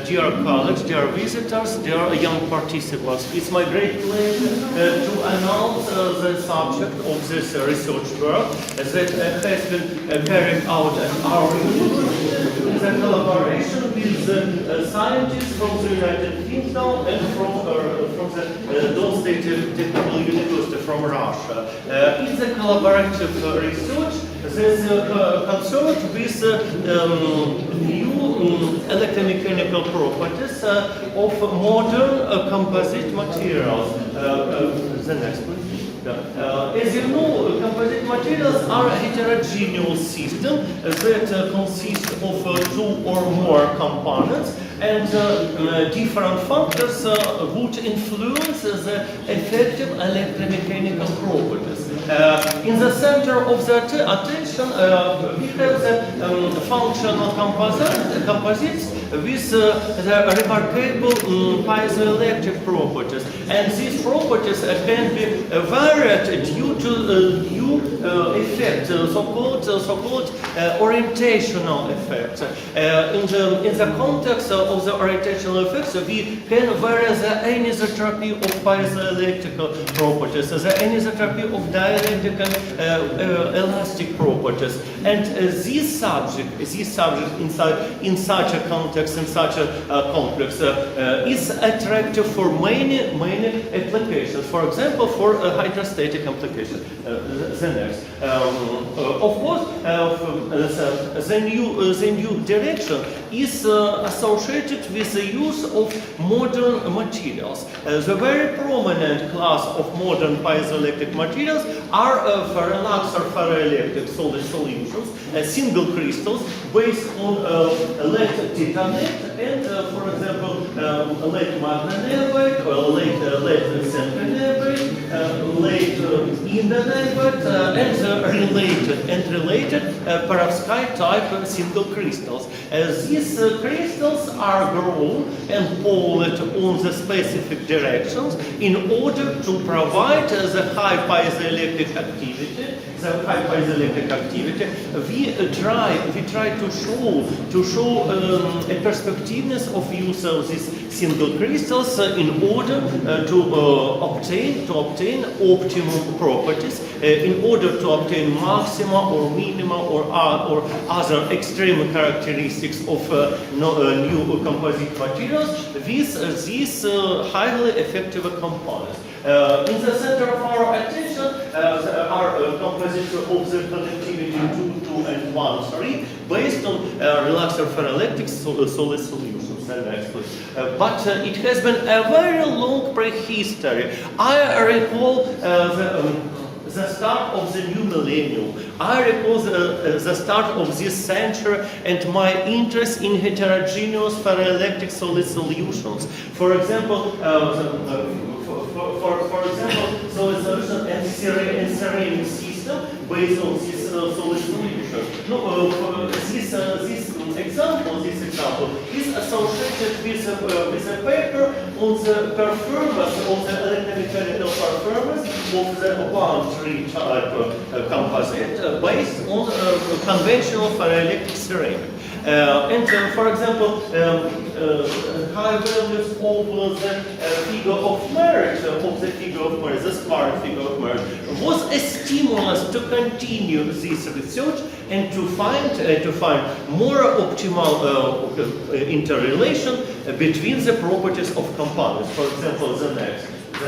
dear colleagues, dear visitors, dear young participants. It's my great pleasure to announce the subject of this research work that has been carried out at our university in the collaboration with scientists from the United Kingdom and from the Don State Technical University from Russia. It's a collaborative research that is concerned with new electromechanical properties of modern composite materials. The next, please. As you know, composite materials are a heterogeneous system that consists of two or more components, and different factors would influence the effective electromechanical properties. In the center of the attention, we have the functional composites with the remarkable piezoelectric properties, and these properties can be varied due to new effects, so-called orientational effects. In the context of the orientational effects, we can vary the anisotropy of piezoelectrical properties, the anisotropy of dielectric and elastic properties, and this subject in such a context, in such a complex, is attractive for many applications. For example, for a hydrostatic application. The next, of course, the new direction is associated with the use of modern materials. The very prominent class of modern piezoelectric materials are relaxor ferroelectric solid solutions, single crystals based on lead titanate and, for example, lead magnetite, or lead zinc lead indenite, and related perovskite type single crystals. These crystals are grown and polished on the specific directions in order to provide the high piezoelectric activity. We try to show a perspectiveness of use of these single crystals in order to obtain optimum properties, in order to obtain maxima or minima or other extreme characteristics of new composite materials with these highly effective components. In the center of our attention are composites of the connectivity 2, 2, and 1, 3, based on relaxor ferroelectric solid solutions. But it has been a very long prehistory. I recall the start of the new millennium. I recall the start of this century and my interest in heterogeneous ferroelectric solid solutions. For example, solid solution and ceramic system based on this solid solution. This example is associated with a paper on the performance of the electromechanical performance of the 1-3 type composite based on conventional ferroelectric ceramic. For example, high values of the figure of merit, the smart figure of merit, was a stimulus to continue this research and to find more optimal interrelation between the properties of compounds. For example, the next. The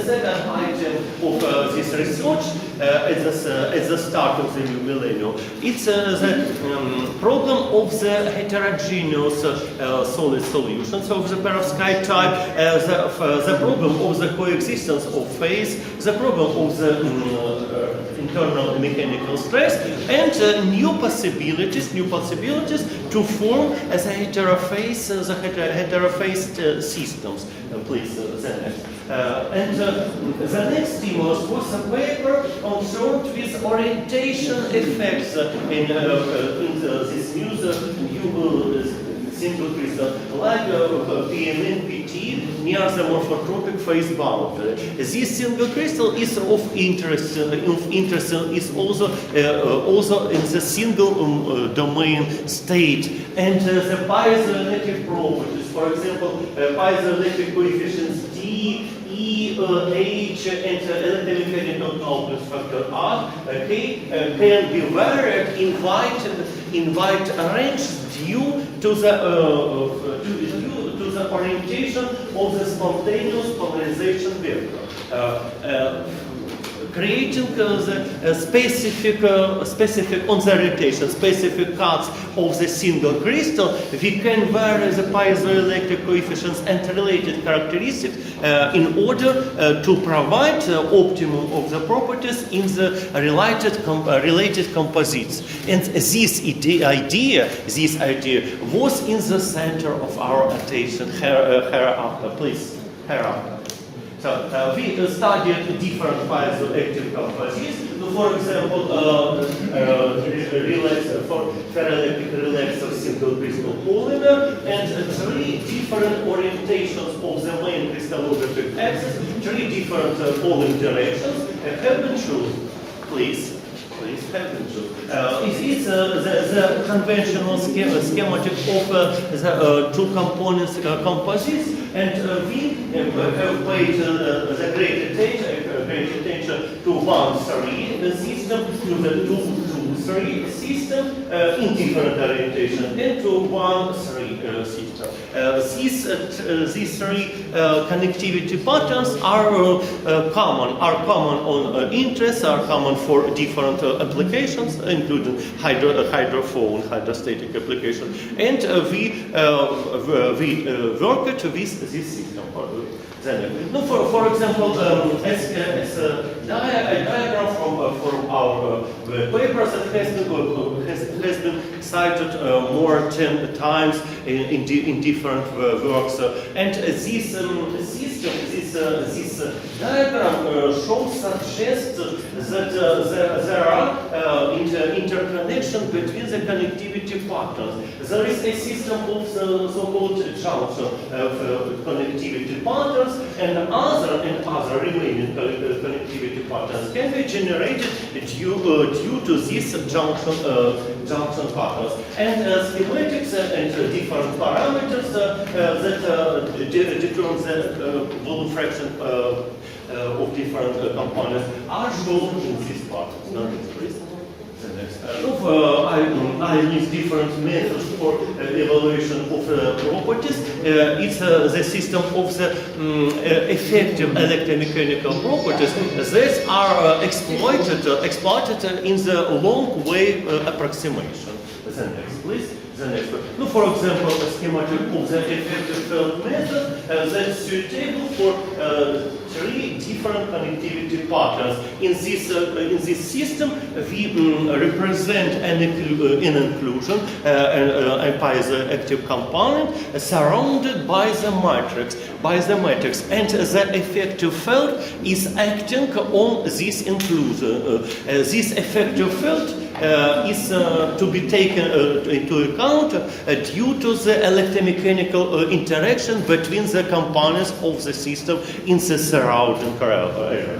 second item of this research at the start of the new millennium, it's the problem of the heterogeneous solid solutions of the perovskite type, the problem of the coexistence of phase, the problem of the internal mechanical stress, and new possibilities to form as a heterophase systems. Please, the next. The next stimulus was a paper concerned with orientation effects in this new single crystal, like P.N.N, PT, near the morphotropic phase boundary. This single crystal is of interest is also in the single domain state, and the piezoelectric properties, for example, piezoelectric coefficients D, E, H, and electromechanical complex factor R, okay, can be varied in wide range due to the orientation of the spontaneous polarization vector. Creating the specific on the rotation, specific cuts of the single crystal, we can vary the piezoelectric coefficients and related characteristics in order to provide the optimum of the properties in the related composites. And this idea was in the center of our attention hereafter. Please, hereafter. So we studied different piezoactive composites. For example, for ferroelectric relaxor single crystal polymer, and three different orientations of the main crystallographic axis, three different polling directions have been chosen. Please have been chosen. It is the conventional schematic of the two components composites, and we have paid the great attention to 1-3 system, to the 2-3 system in different orientation, and to 1-3 system. These three connectivity patterns are common on interest, are common for different applications, including hydrophone, hydrostatic application, and we worked with this system. For example, as a diagram from our papers that has been cited more 10 times in different works, and this system, this diagram suggests that there are interconnection between the connectivity patterns. There is a system of the so-called junction connectivity patterns, and other remaining connectivity patterns can be generated due to these junction patterns. And schematics and different parameters that determine the volume fraction of different components are shown in these patterns. I use different methods for evaluation of properties. It's the system of the effective electromechanical properties that are exploited in the long wave approximation. The next, please. The next one. For example, a schematic of the effective field method that's suitable for three different connectivity patterns. In this system, we represent an inclusion, a piezoactive component surrounded by the matrix, and the effective field is acting on this inclusion. This effective field is to be taken into account due to the electromechanical interaction between the components of the system in the surrounding area.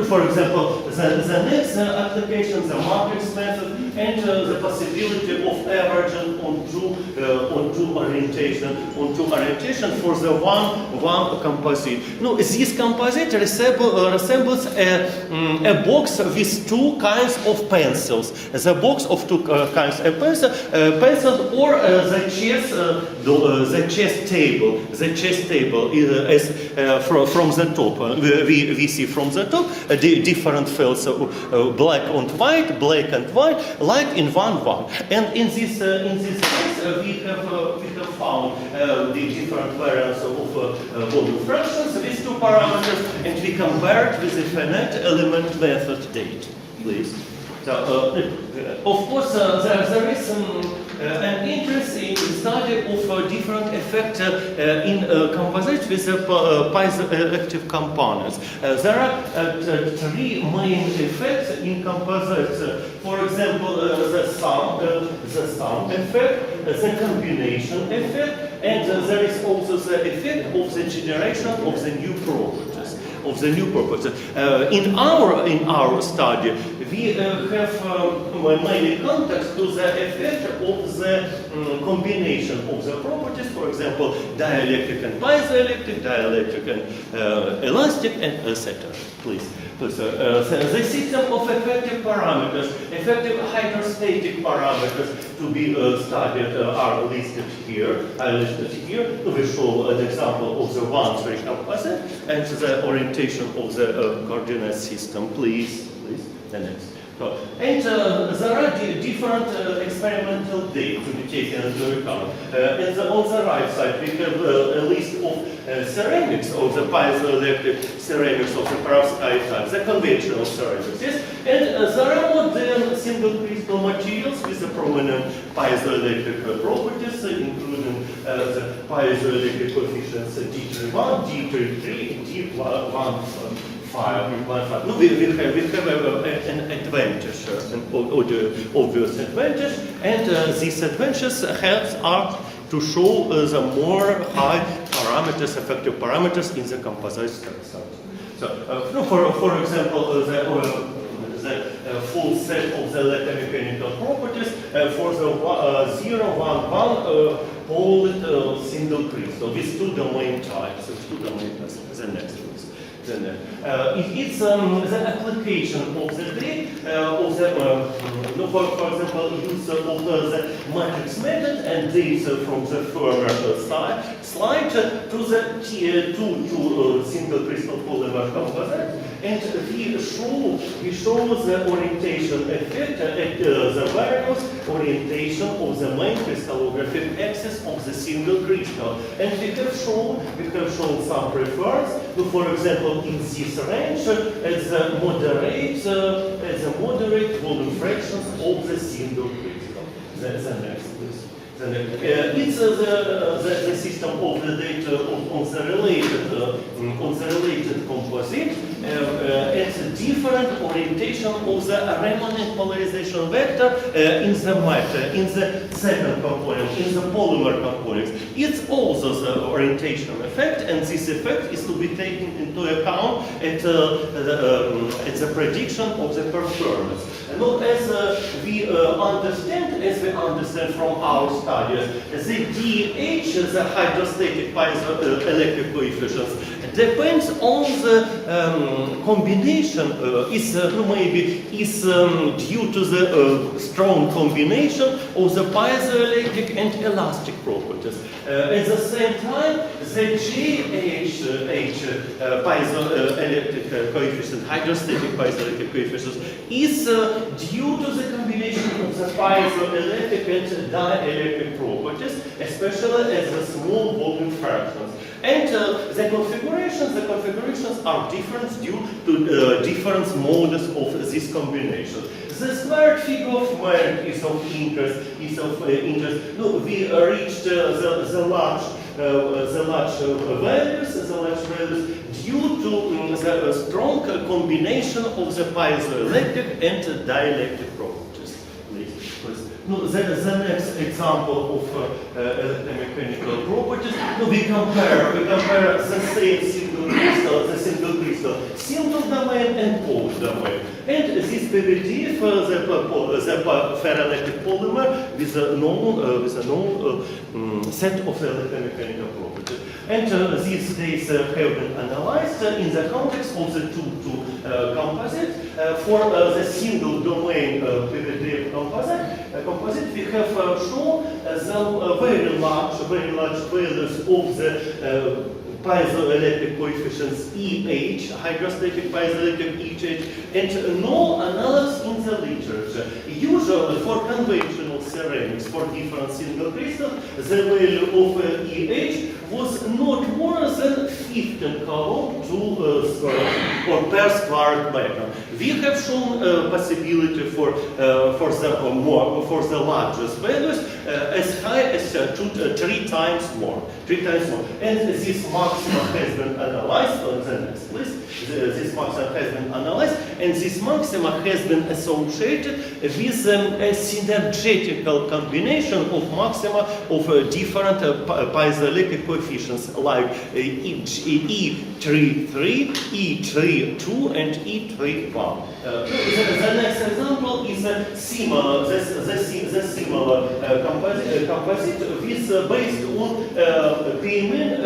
For example, the next application, the matrix method, and the possibility of averaging on two orientation for the one composite. No, this composite resembles a box with two kinds of pencils. The box of two kinds of pencils, or the chess table. The chess table is from the top. We see from the top different fields, black and white, like in 1-1. And in this case, we have found the different variants of volume fractions with two parameters, and we compared with the finite element method date. Please. So, of course, there is some an interesting study of different effects in composites with piezoelectric components. There are three main effects in composites. For example, the sum effect, the combination effect, and there is also the effect of the generation of the new properties. In our study, we have many contacts to the effect of the combination of the properties. For example, dielectric and piezoelectric, dielectric and elastic, and etc. Please. The system of effective parameters, effective hydrostatic parameters to be studied are listed here. We show an example of the one-stage composite and the orientation of the coordinate system. Please, the next. And there are different experimental data to be taken into account. On the right side, we have a list of ceramics, of the piezoelectric ceramics of the perovskite type, the conventional ceramics, yes? And there are modern single crystal materials with the prominent piezoelectric properties, including the piezoelectric coefficients D31, D33, D15. No, we have an advantage, an obvious advantage, and these advantages helps us to show the more high parameters, effective parameters in the composite structure. So, for example, the full set of the electromechanical properties for the 0, 1, 1 pole single crystal with two domain types. The next one. It's the application of the date for example, use of the matrix method and data from the firmware slide to the two single crystal polymer composite, and we show the orientation effect the various orientation of the main crystallographic axis of the single crystal, and we have shown some preference. For example, in this range, as the moderate volume fractions of the single crystal. The next, please. It's the system of the data on the related composite and different orientation of the remanent polarization vector in the matter, in the second component, in the polymer components. It's also the orientation effect, and this effect is to be taken into account at the prediction of the performance. And as we understand from our studies, the DH, the hydrostatic piezoelectric coefficients, depends on the combination, is due to the strong combination of the piezoelectric and elastic properties. At the same time, the GH piezoelectric coefficient, hydrostatic piezoelectric coefficients, is due to the combination of the piezoelectric and dielectric properties, especially as the small volume fractions. And the configurations are different due to different modes of this combination. The squared figure of merit is of interest. No, we reached the large values due to the strong combination of the piezoelectric and dielectric properties. No, the next example of electromechanical properties. No, we compare the same single crystal, single domain and pole domain. And this PVD for the ferroelectric polymer with a known set of electromechanical properties. And these data have been analyzed in the context of the two composites. For the single domain PVD composite, we have shown the very large values of the piezoelectric coefficients EH, hydrostatic piezoelectric EH, and no analysis in the literature. Usually Usually for conventional ceramics for different single crystals, the value of EH was not more than 15 coulomb per square meter. We have shown possibility for the largest values as high as 3 times more. 3 times more. And this maximum has been analyzed on the next list. This maximum has been analyzed, and this maximum has been associated with a synergetical combination of maxima of different piezoelectric coefficients like E33, E32, and E31. The next example is a similar, the similar composite with based on payment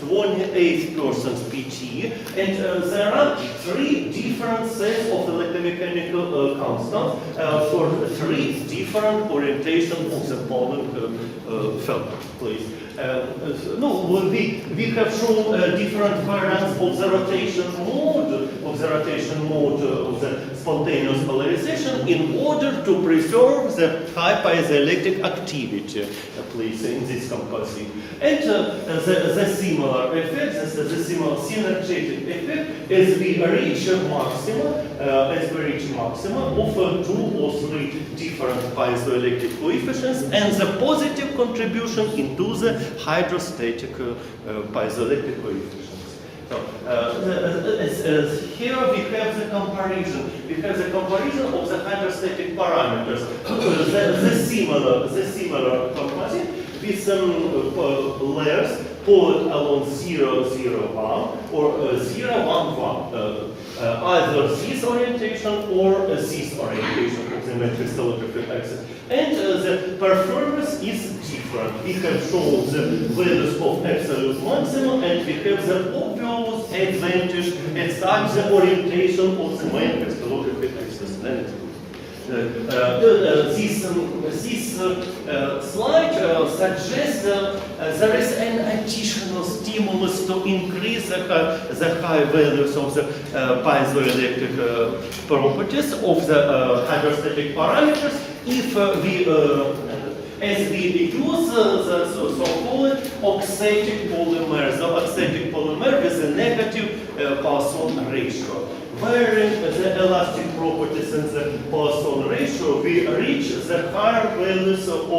28% PT, and there are 3 different sets of electromechanical constants for 3 different orientations of the pollen filter. Please. No, we have shown different variants of the rotation mode of the spontaneous polarization in order to preserve the high piezoelectric activity, please, in this composite. And the similar effect, the similar synergetic effect, as we reach maxima of 2 or 3 different piezoelectric coefficients, and the positive contribution into the hydrostatic piezoelectric coefficients. So here we have the comparison. We have the comparison of the hydrostatic parameters. The similar composite with some layers pulled along 0, 0, 1 or 0, 1, 1. Either this orientation or this orientation of the crystallographic axis. And the performance is different. We have shown the values of absolute maximum, and we have the obvious advantage at such the orientation of the main crystallographic axis. This slide suggests there is an additional stimulus to increase the high values of the piezoelectric properties of the hydrostatic parameters if as we use the so-called oxatic polymer, the oxatic polymer with a negative Poisson ratio. Varying the elastic properties in the Poisson ratio, we reach the higher values of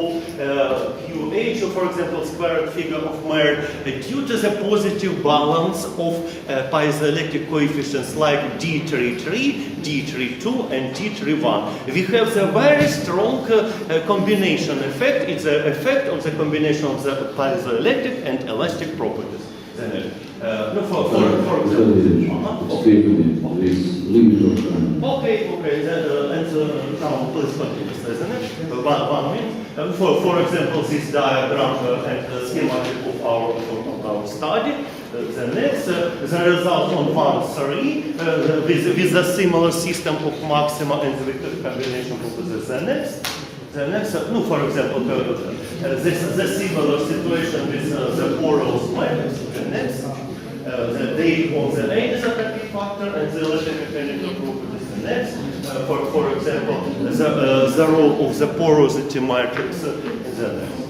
QH, for example, squared figure of Mayer, due to the positive balance of piezoelectric coefficients like D33, D32, and D31. We have the very strong combination effect. It's the effect of the combination of the piezoelectric and elastic properties. For example, okay, and now please continue, isn't it? 1 minute. For example, this diagram and schematic of our study. The next, the result on 1, 3, with a similar system of maxima and the vector combination of the next, for example, this is a similar situation with the porous matrix. The next, the date of the anisotropy factor and the electromechanical properties. The next, for example, the role of the porosity matrix. The next.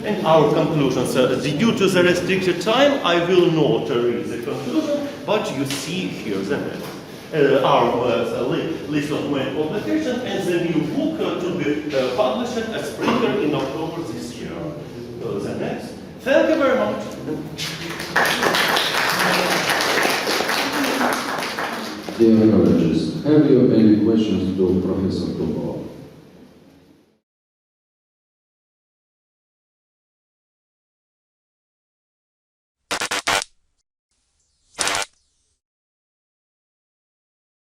And our conclusions. Due to the restricted time, I will not read the conclusion, but you see here the next. Our list of main publications and the new book to be published at Springer in October this year. The next. Thank you very much. Dear colleagues, have you any questions to Professor Toполov?